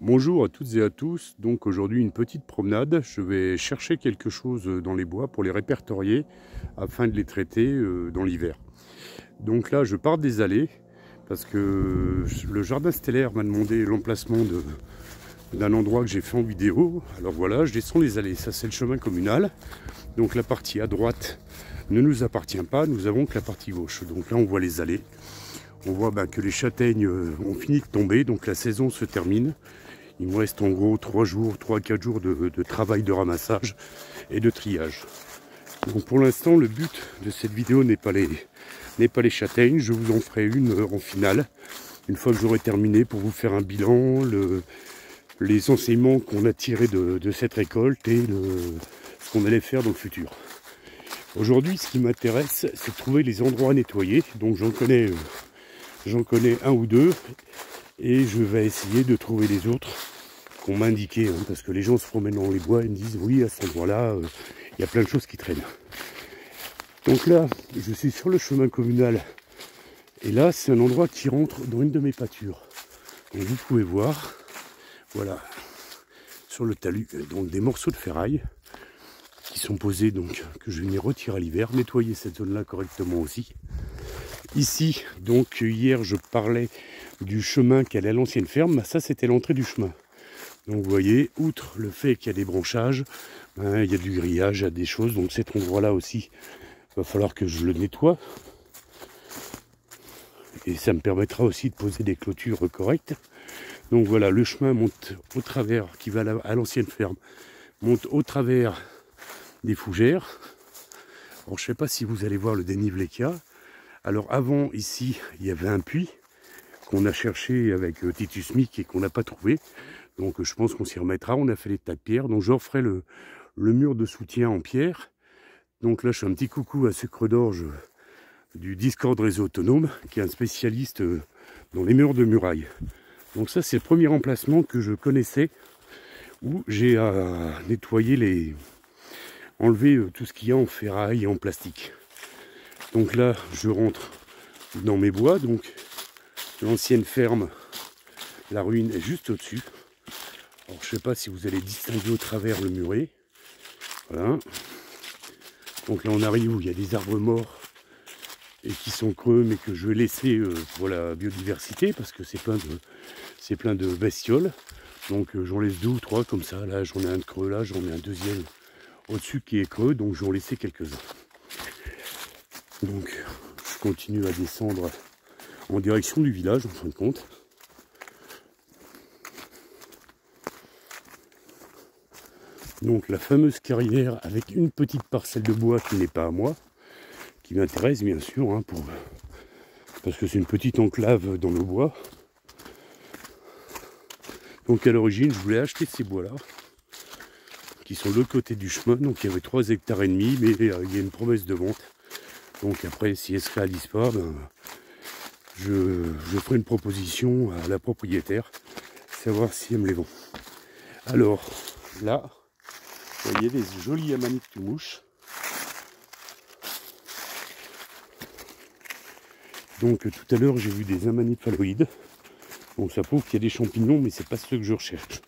Bonjour à toutes et à tous, donc aujourd'hui une petite promenade, je vais chercher quelque chose dans les bois pour les répertorier afin de les traiter dans l'hiver. Donc là je pars des allées parce que le jardin stellaire m'a demandé l'emplacement d'un endroit que j'ai fait en vidéo. Alors voilà, je descends les allées, ça c'est le chemin communal, donc la partie à droite ne nous appartient pas, nous avons que la partie gauche. Donc là on voit les allées, on voit que les châtaignes ont fini de tomber, donc la saison se termine. Il me reste en gros 3 à 4 jours de travail de ramassage et de triage. Donc pour l'instant, le but de cette vidéo n'est pas les châtaignes. Je vous en ferai une en finale, une fois que j'aurai terminé, pour vous faire un bilan, les enseignements qu'on a tirés de cette récolte et ce qu'on allait faire dans le futur. Aujourd'hui, ce qui m'intéresse, c'est de trouver les endroits à nettoyer. Donc j'en connais un ou deux. Et je vais essayer de trouver les autres qu'on m'a indiqué, parce que les gens se promènent dans les bois et me disent oui, à cet endroit-là, il y a plein de choses qui traînent. Donc là, je suis sur le chemin communal et là, c'est un endroit qui rentre dans une de mes pâtures. Donc vous pouvez voir, voilà, sur le talus, donc des morceaux de ferraille qui sont posés, donc que je venais retirer à l'hiver, nettoyer cette zone-là correctement aussi. Ici, donc hier, je parlais du chemin qui allait à l'ancienne ferme. Ça, c'était l'entrée du chemin. Donc vous voyez, outre le fait qu'il y a des branchages, il y a du grillage, il y a des choses. Donc cet endroit-là aussi, il va falloir que je le nettoie. Et ça me permettra aussi de poser des clôtures correctes. Donc voilà, le chemin monte au travers, qui va à l'ancienne ferme, monte au travers des fougères. Alors je ne sais pas si vous allez voir le dénivelé qu'il y a. Alors avant, ici, il y avait un puits qu'on a cherché avec Titus Mic et qu'on n'a pas trouvé. Donc je pense qu'on s'y remettra. On a fait les tas de pierres. Donc je referai le mur de soutien en pierre. Donc là, je fais un petit coucou à Sucre d'Orge du Discord Réseau Autonome, qui est un spécialiste dans les murs de muraille. Donc ça, c'est le premier emplacement que je connaissais, où j'ai à nettoyer enlever tout ce qu'il y a en ferraille et en plastique. Donc là, je rentre dans mes bois. Donc l'ancienne ferme, la ruine est juste au-dessus. Alors je ne sais pas si vous allez distinguer au travers le muret. Voilà. Donc là on arrive où il y a des arbres morts et qui sont creux, mais que je vais laisser pour la biodiversité, parce que c'est plein de bestioles. Donc j'en laisse 2 ou 3 comme ça. Là j'en ai un de creux, là j'en ai un deuxième au-dessus qui est creux, donc je vais en laisser quelques-uns. Donc je continue à descendre en direction du village en fin de compte. Donc la fameuse carrière avec une petite parcelle de bois qui n'est pas à moi, qui m'intéresse bien sûr, parce que c'est une petite enclave dans le bois. Donc à l'origine je voulais acheter ces bois là, qui sont de l'autre côté du chemin. Donc il y avait 3,5 hectares, mais il y a une promesse de vente. Donc après, si elle se réalise pas, je ferai une proposition à la propriétaire, savoir si elle me les vend. Alors là, vous voyez des jolies amanites de mouches. Donc tout à l'heure j'ai vu des amanites phalloïdes. Donc ça prouve qu'il y a des champignons, mais c'est pas ce que je recherche.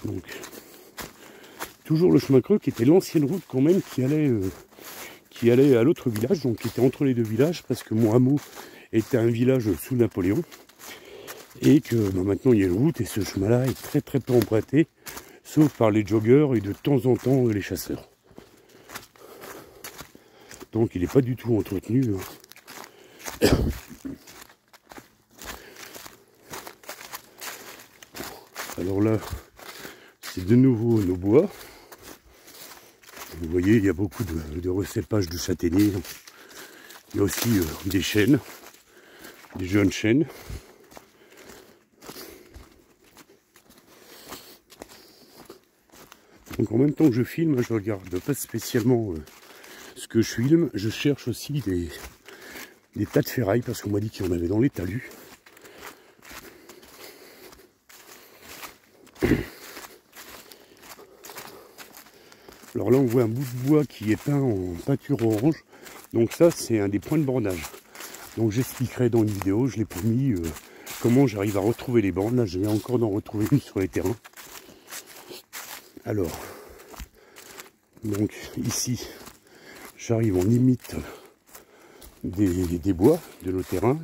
Donc toujours le chemin creux qui était l'ancienne route quand même qui allait à l'autre village, donc qui était entre les deux villages, parce que mon hameau était un village sous Napoléon. Et que maintenant il y a une route et ce chemin-là est très très peu emprunté, sauf par les joggeurs et de temps en temps les chasseurs. Donc il n'est pas du tout entretenu. Alors là, c'est de nouveau nos bois. Vous voyez, il y a beaucoup de recépage de châtaigniers. Il y a aussi des chênes, des jeunes chênes. Donc en même temps que je filme, je regarde pas spécialement ce que je filme. Je cherche aussi des tas de ferraille, parce qu'on m'a dit qu'il y en avait dans les talus. Alors là on voit un bout de bois qui est peint en peinture orange. Donc ça c'est un des points de bornage. Donc j'expliquerai dans une vidéo, je l'ai promis, comment j'arrive à retrouver les bandes. Là, je viens encore d'en retrouver une sur les terrains. Alors, donc ici, j'arrive en limite des bois de nos terrains.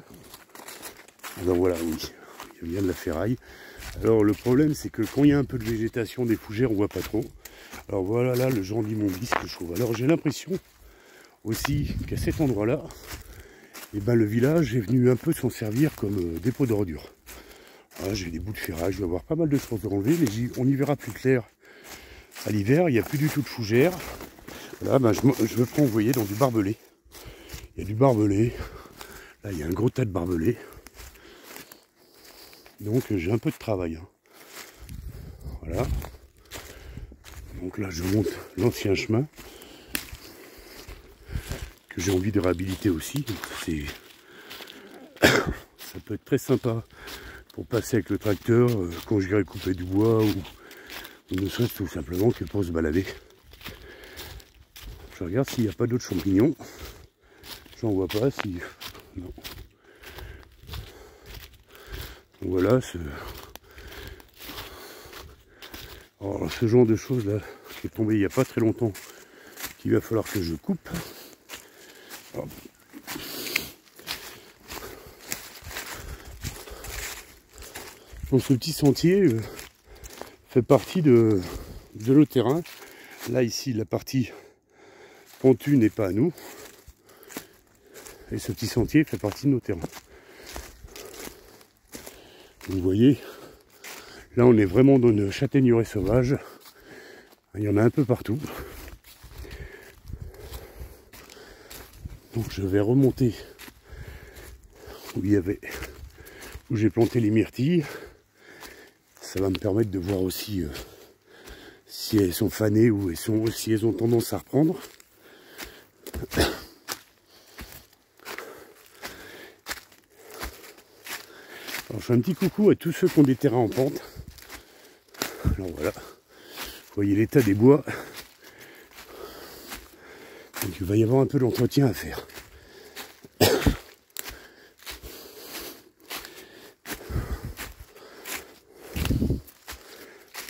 Alors voilà, oui, il y a bien de la ferraille. Alors le problème, c'est que quand il y a un peu de végétation, des fougères, on voit pas trop. Alors voilà, là, le genre d'immondice que je trouve. Alors j'ai l'impression aussi qu'à cet endroit-là, eh ben, le village est venu un peu s'en servir comme dépôt d'ordures. Voilà, j'ai des bouts de ferraille, je vais avoir pas mal de choses à enlever, mais on y verra plus clair à l'hiver. Il n'y a plus du tout de fougères. Là, ben, je me prends, vous voyez, dans du barbelé. Il y a du barbelé. Là, il y a un gros tas de barbelé. Donc, j'ai un peu de travail. Hein. Voilà. Donc là, je monte l'ancien chemin que j'ai envie de réhabiliter aussi. Ça peut être très sympa pour passer avec le tracteur quand j'irai couper du bois ou ne serait-ce tout simplement que pour se balader. Je regarde s'il n'y a pas d'autres champignons. J'en vois pas. Si... Non. Donc voilà, alors, ce genre de choses là qui est tombé il n'y a pas très longtemps, qu'il va falloir que je coupe. Alors, donc ce petit sentier fait partie de nos terrains. Là ici la partie pentue n'est pas à nous. Et ce petit sentier fait partie de nos terrains. Vous voyez, là on est vraiment dans une châtaigneraie sauvage. Il y en a un peu partout. Donc je vais remonter où j'ai planté les myrtilles. Ça va me permettre de voir aussi si elles sont fanées ou si elles ont tendance à reprendre. Alors je fais un petit coucou à tous ceux qui ont des terrains en pente. Alors voilà, vous voyez l'état des bois. Donc il va y avoir un peu d'entretien à faire.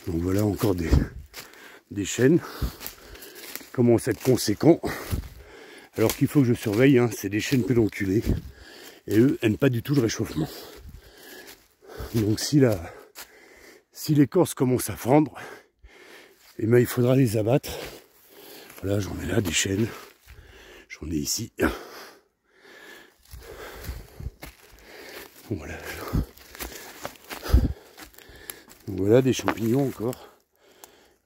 Donc voilà encore des chênes qui commencent à être conséquents. Alors qu'il faut que je surveille, hein, c'est des chênes pédonculés. Et eux n'aiment pas du tout le réchauffement. Donc si l'écorce commence à fendre, eh ben, il faudra les abattre. Voilà, j'en ai là des chênes. J'en ai ici. Voilà. Donc voilà des champignons encore.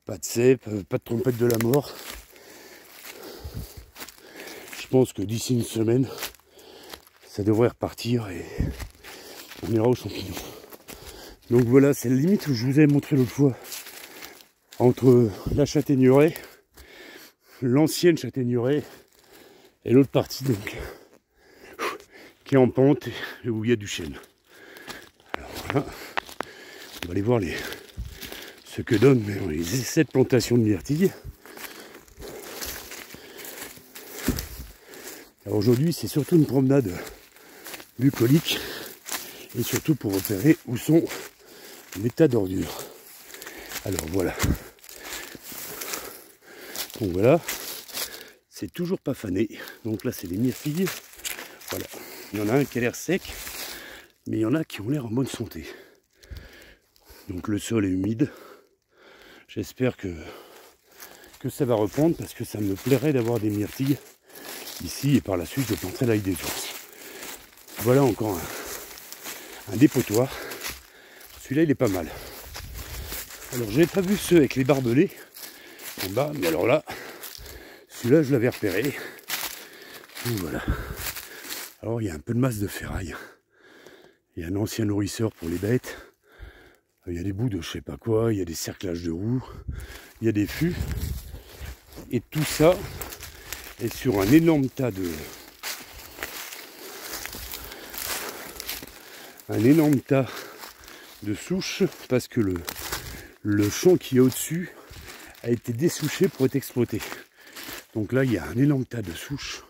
Pas de cèpe, pas de trompette de la mort. Je pense que d'ici une semaine, ça devrait repartir et on ira aux champignons. Donc voilà, c'est la limite où je vous avais montré l'autre fois. Entre la châtaigneraie, l'ancienne châtaigneraie et l'autre partie donc qui est en pente et où il y a du chêne. Alors voilà, on va aller voir ce que donnent les essais de plantation de myrtilles. Alors aujourd'hui, c'est surtout une promenade bucolique et surtout pour repérer où sont les tas d'ordures. Alors voilà. Donc voilà, c'est toujours pas fané. Donc là, c'est des myrtilles. Voilà. Il y en a un qui a l'air sec, mais il y en a qui ont l'air en bonne santé. Donc le sol est humide. J'espère que ça va reprendre parce que ça me plairait d'avoir des myrtilles ici et par la suite je planterai l'ail des ours. Voilà encore un dépotoir. Celui-là il est pas mal. Alors j'avais pas vu ceux avec les barbelés en bas, mais alors là, celui-là je l'avais repéré. Donc voilà. Alors il y a un peu de masse de ferraille. Il y a un ancien nourrisseur pour les bêtes. Il y a des bouts de je sais pas quoi, il y a des cerclages de roues, il y a des fûts. Et tout ça est sur un énorme tas de souches parce que le champ qui est au-dessus a été dessouché pour être exploité. Donc là, il y a un énorme tas de souches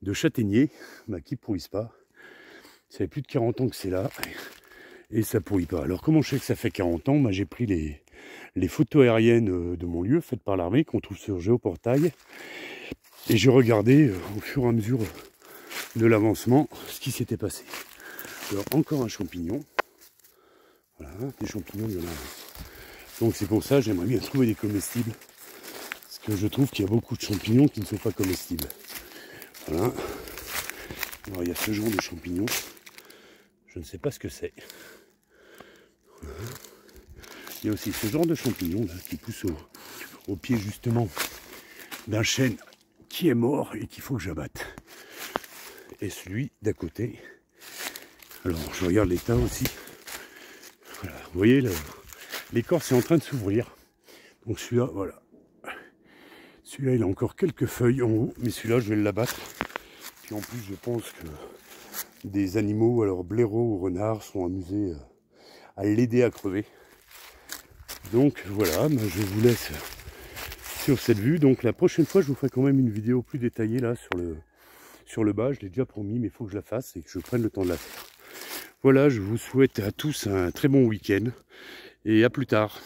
de châtaigniers qui ne pourrissent pas. Ça fait plus de 40 ans que c'est là. et ça pourrit pas. Alors comment je sais que ça fait 40 ans? J'ai pris les photos aériennes de mon lieu faites par l'armée qu'on trouve sur Géoportail, et j'ai regardé au fur et à mesure de l'avancement ce qui s'était passé. Alors encore un champignon, voilà, des champignons, il y en a. Donc c'est pour ça j'aimerais bien trouver des comestibles, parce que je trouve qu'il y a beaucoup de champignons qui ne sont pas comestibles. Voilà. Alors il y a ce genre de champignons, je ne sais pas ce que c'est. Voilà. Il y a aussi ce genre de champignons là qui pousse au pied justement d'un chêne qui est mort et qu'il faut que j'abatte. Et celui d'à côté. Alors je regarde l'état aussi. Voilà. Vous voyez, l'écorce est en train de s'ouvrir. Donc celui-là, voilà. Celui-là, il a encore quelques feuilles en haut, mais celui-là, je vais l'abattre. Puis en plus, je pense que des animaux, alors blaireaux ou renards, sont amusés à l'aider à crever. Donc voilà, je vous laisse sur cette vue. Donc la prochaine fois, je vous ferai quand même une vidéo plus détaillée là sur le bas. Je l'ai déjà promis, mais il faut que je la fasse et que je prenne le temps de la faire. Voilà, je vous souhaite à tous un très bon week-end et à plus tard.